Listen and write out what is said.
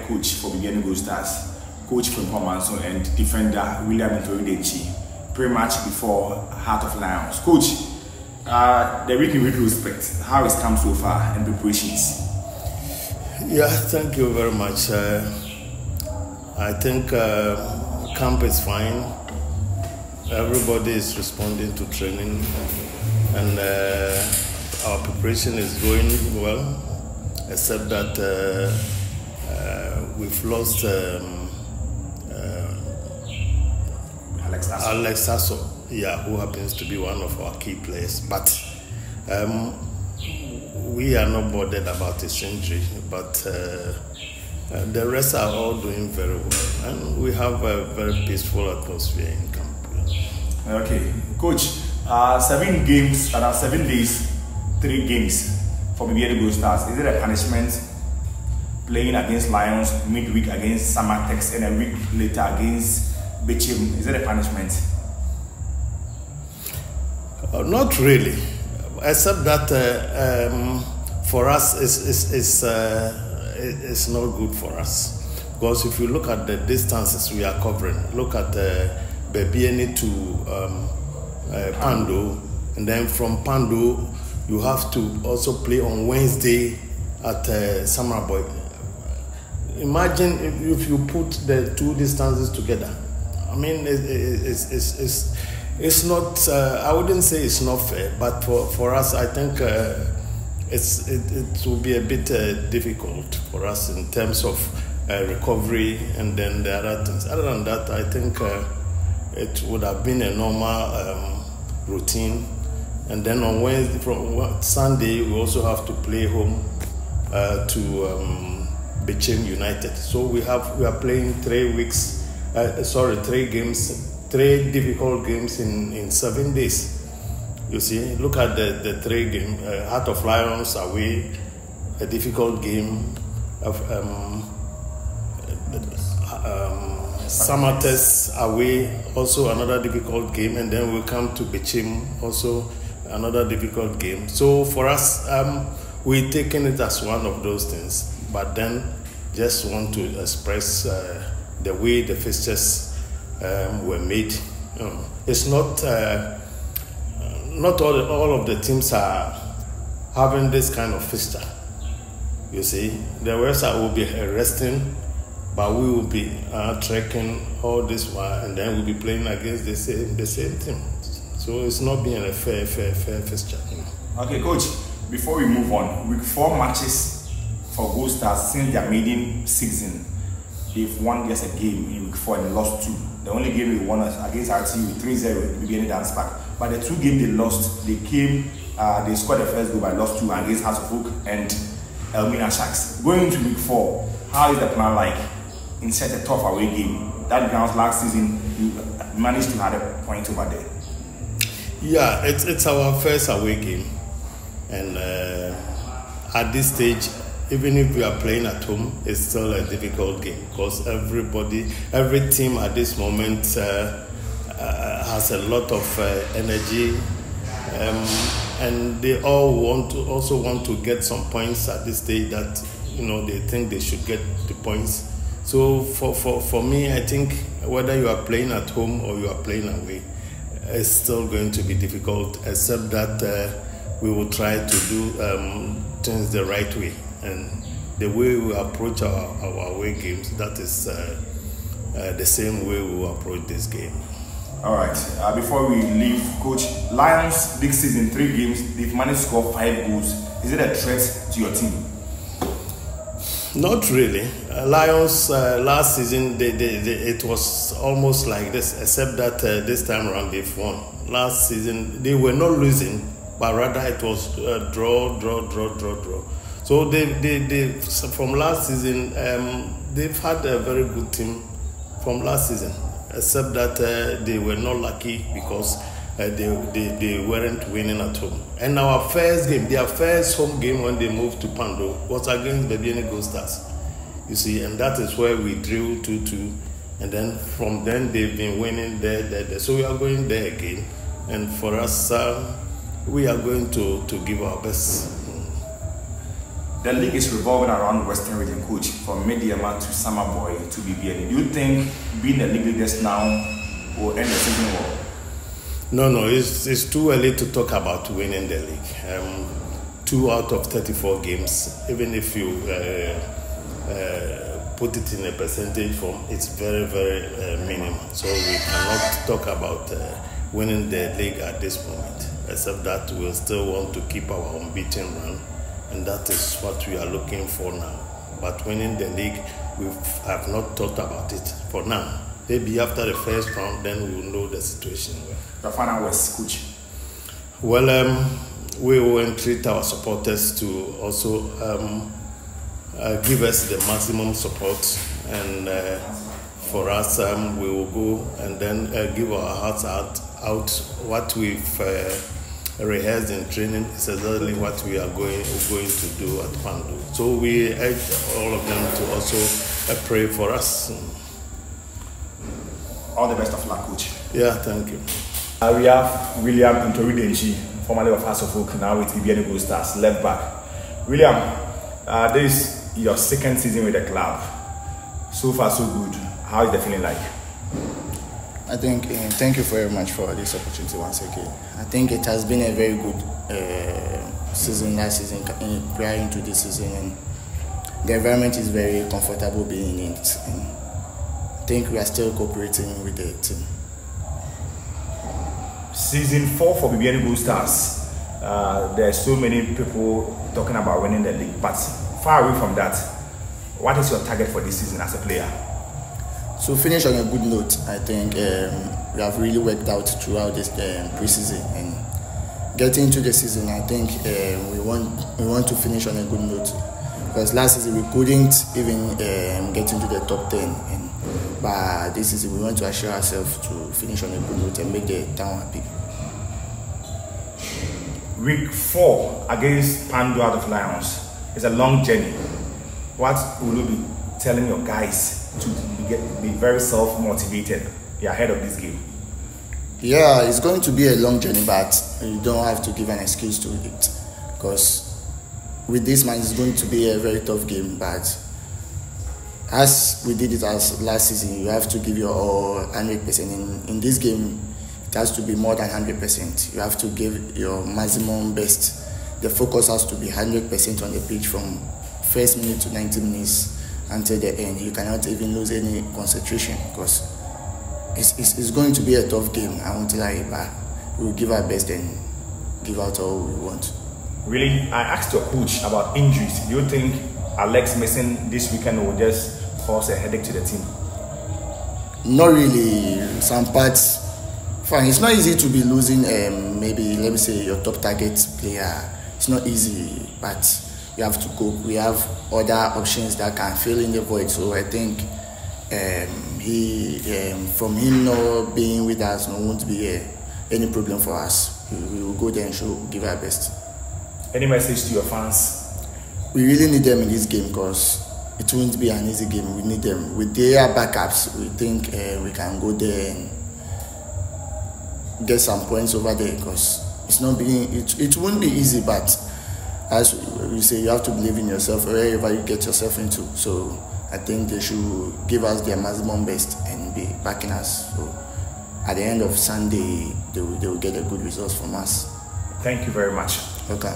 head coach for Bibiani Goldstars, Coach FRIMPONG MANSO, and defender William Ntoridechi, pretty much before Heart of Lions. Coach, the week in retrospect, how it's come so far and preparations? Yeah, thank you very much. I think camp is fine. Everybody is responding to training, and our preparation is going well, except that we've lost Alex Sasso, who happens to be one of our key players. But we are not bothered about his injury, but the rest are all doing very well, and we have a very peaceful atmosphere in camp. Okay, Coach, 7 games, 7 days, 3 games for Bibiani Goldstars. Is it a punishment playing against Lions, midweek against Samatex, and a week later against Bichim? Is it a punishment? Not really, except that for us it's not good for us, because if you look at the distances we are covering, look at Bibiani to Pando, and then from Pando you have to also play on Wednesday at Samaraboy. Imagine if you put the 2 distances together. I mean, it's not. I wouldn't say it's not fair, but for us, I think it will be a bit difficult for us in terms of recovery and then the other things. Other than that, I think it would have been a normal routine. And then on Wednesday, from Sunday, we also have to play home to Bichim United. So we are playing 3 games, 3 difficult games in 7 days. You see, look at the 3 games. Heart of Lions away, a difficult game. Samatex away, also another difficult game, and then we come to Bichim, also another difficult game. So for us, we're taking it as one of those things, but then just want to express the way the fixtures were made. It's not all of the teams are having this kind of fixture. You see, the rest will be resting, but we will be trekking all this while, and then we'll be playing against the same team. So it's not being a fair fixture. Okay, Coach, before we move on, week 4 matches for Goldstars since their maiden season. They've won just a game in week 4 and lost 2. The only game they won against RTU 3-0 with Bibiani Dance Park. But the 2 games they lost, they scored the first goal by lost 2 against House of Oak and Elmina Sharks. Going into week 4, how is the plan like? Insert a tough away game. That grounds last season, you managed to have a point over there. Yeah, it's our first away game, and at this stage, even if we are playing at home, it's still a difficult game, because every team at this moment has a lot of energy, and they all want to get some points at this stage that they think they should get the points. So for me, I think whether you are playing at home or you are playing away, it's still going to be difficult, except that we will try to do things the right way. And the way we approach our away games, that is the same way we will approach this game. All right. Before we leave, Coach, Lions this season 3 games, they've managed to score 5 goals. Is it a threat to your team? Not really. Lions last season, it was almost like this, except that this time around they've won. Last season they were not losing, but rather it was draw. So they from last season, they've had a very good team from last season, except that they were not lucky because they weren't winning at home. And our first game, their first home game when they moved to Pando, was against Bibiani Goldstars. You see, and that is where we drew 2-2, and then from then they've been winning there. So we are going there again, and for us, we are going to give our best. the league is revolving around Western Region, coach, from Mediama to Summer Boy to Bibiani. Do you think being the league leaders now will end the season well? No, it's too early to talk about winning the league. 2 out of 34 games, even if you put it in a percentage form, it's very, very minimal. So we cannot talk about winning the league at this moment, except that we'll still want to keep our unbeaten run, and that is what we are looking for now. But winning the league, we have not talked about it for now. Maybe after the first round, then we will know the situation. The final words, coach. Well, we will entreat our supporters to also give us the maximum support, and for us, we will go and then give our hearts out. What we've rehearsed in training is exactly what we are going to do at Pandu. So we urge all of them to also pray for us. All the best of luck, coach. Yeah, thank you. We have William Ntoridenchi, formerly of House of Oak, now with Bibiani Goldstars, left back. William, this is your second season with the club. So far, so good. How is the feeling like? I think, thank you very much for this opportunity once again. I think it has been a very good season last season, prior into this season, and the environment is very comfortable being in it. And I think we are still cooperating with the team. Season 4 for Bibiani Goldstars. There are so many people talking about winning the league, but far away from that, what is your target for this season as a player? So finish on a good note. I think we have really worked out throughout this preseason, and getting into the season, I think we want to finish on a good note, because last season we couldn't even get into the top 10, but this season we want to assure ourselves to finish on a good note and make the town happy. Week 4 against Pandu out of Lions is a long journey. What will you be telling your guys to be very self-motivated ahead of this game? Yeah, it's going to be a long journey, but you don't have to give an excuse to it, because with this man, it's going to be a very tough game. But as we did it as last season, you have to give your all 100%. In this game, it has to be more than 100%. You have to give your maximum best. The focus has to be 100% on the pitch from first minute to 90 minutes until the end. You cannot even lose any concentration, because it's going to be a tough game. I won't lie, but we'll give our best and give out all we want. Really, I asked your coach about injuries. Do you think Alex missing this weekend will just cause a headache to the team? Not really. Some parts, fine. It's not easy to be losing maybe, let me say, your top target player. It's not easy, but you have to cope. We have other options that can fill in the void. So I think from him not being with us, won't be any problem for us. We will go there and give our best. Any message to your fans? We really need them in this game, because it won't be an easy game. We need them. With their backups, we think we can go there and get some points over there, because it won't be easy, but as we say, you have to believe in yourself wherever you get yourself into. So I think they should give us their maximum best and be backing us. So at the end of Sunday, they will get a good result from us. Thank you very much. Okay.